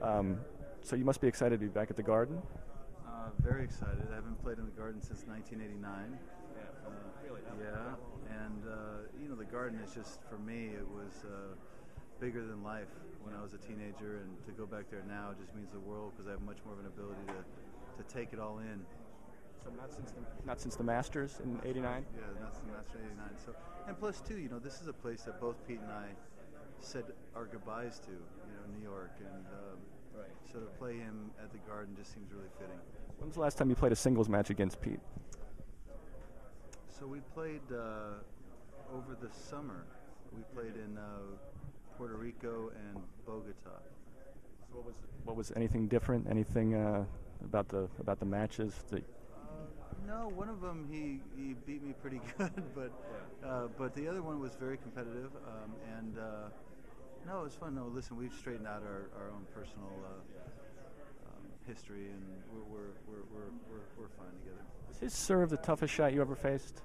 So you must be excited to be back at the Garden. Very excited. I haven't played in the Garden since 1989. Really? Yeah, and the Garden is just, for me, it was bigger than life when I was a teenager, and to go back there now just means the world because I have much more of an ability to take it all in. So not since the Masters in '89. Yeah, that's the Master '89. So, and plus too, this is a place that both Pete and I said our goodbyes to, New York, and so to play him at the Garden just seems really fitting. When was the last time you played a singles match against Pete? So we played over the summer. We played in Puerto Rico and Bogota. So what was anything different? Anything about the matches that? No, one of them he beat me pretty good, but the other one was very competitive, and no, it was fun. No, listen, we've straightened out our own personal history, and we're fine together. Was his serve the toughest shot you ever faced?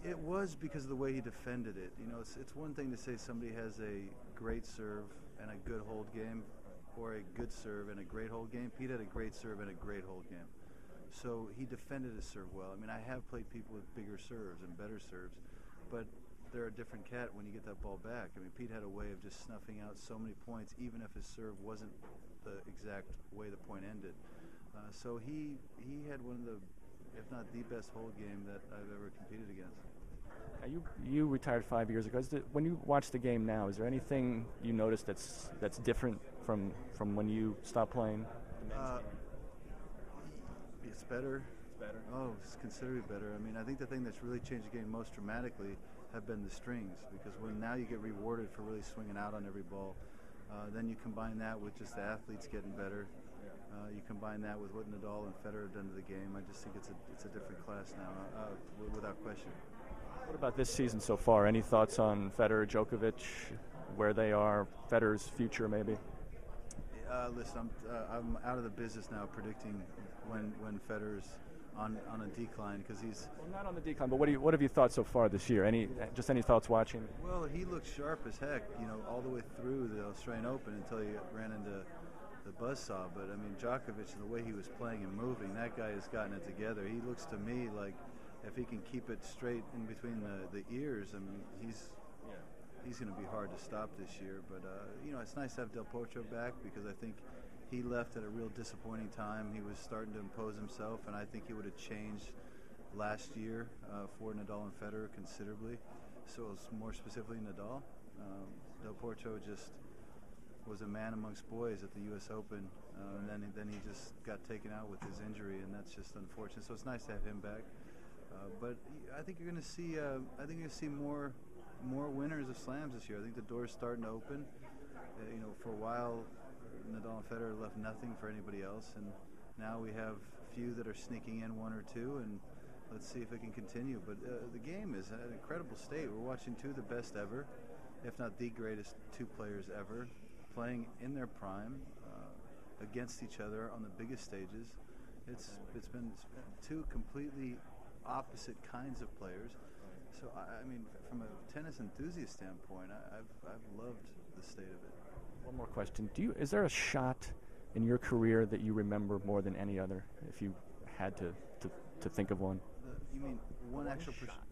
It was because of the way he defended it. It's one thing to say somebody has a great serve and a good hold game, or a good serve and a great hold game. Pete had a great serve and a great hold game. So he defended his serve well. I mean, I have played people with bigger serves and better serves, but they're a different cat when you get that ball back. I mean, Pete had a way of just snuffing out so many points, even if his serve wasn't the exact way the point ended. So he had one of the, if not the best hold game that I've ever competed against. You retired 5 years ago. When you watch the game now, is there anything you notice that's different from when you stopped playing? It's better. It's better. Oh, it's considerably better. I mean, I think the thing that's really changed the game most dramatically have been the strings, because when now you get rewarded for really swinging out on every ball, then you combine that with just the athletes getting better. You combine that with what Nadal and Federer have done to the game. I just think it's a different class now, without question. What about this season so far? Any thoughts on Federer, Djokovic, where they are, Federer's future maybe? Listen, I'm out of the business now predicting when Federer's on a decline, because he's not on the decline. But what have you thought so far this year? Any thoughts watching? Well, he looked sharp as heck, all the way through the Australian Open until he ran into the buzzsaw. But I mean, Djokovic and the way he was playing and moving, that guy has gotten it together. He looks to me like if he can keep it straight in between the ears, I mean, he's going to be hard to stop this year. But, it's nice to have Del Potro back, because I think he left at a real disappointing time. He was starting to impose himself, and I think he would have changed last year for Nadal and Federer considerably. So it's more specifically Nadal. Del Potro just was a man amongst boys at the U.S. Open, and then he just got taken out with his injury, and that's just unfortunate. So it's nice to have him back. But I think you're going to see more winners of slams this year. I think the door's starting to open. For a while, Nadal and Federer left nothing for anybody else, and now we have a few that are sneaking in, one or two, and let's see if it can continue. But the game is at an incredible state. We're watching two of the best ever, if not the greatest two players ever, playing in their prime against each other on the biggest stages. It's been two completely opposite kinds of players. So I mean, from a tennis enthusiast standpoint, I've loved the state of it. One more question: is there a shot in your career that you remember more than any other, if you had to think of one? You mean one actual shot?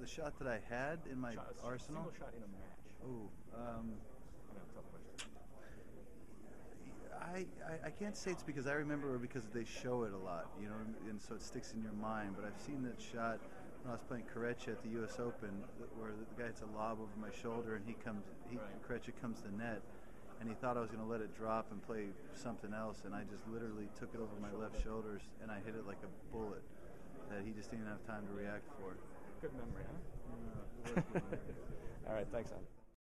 The shot that I had in my arsenal? Single shot in a match. Oh, Tough question. I can't say it's because I remember or because they show it a lot, and so it sticks in your mind. But I've seen that shot when I was playing Karecha at the U.S. Open, where the guy hits a lob over my shoulder, and Karecha comes to net, and he thought I was going to let it drop and play something else, and I just literally took it over my left shoulders, and I hit it like a bullet that he just didn't have time to react for. Good memory, huh? It was good memory. All right, thanks, Andre.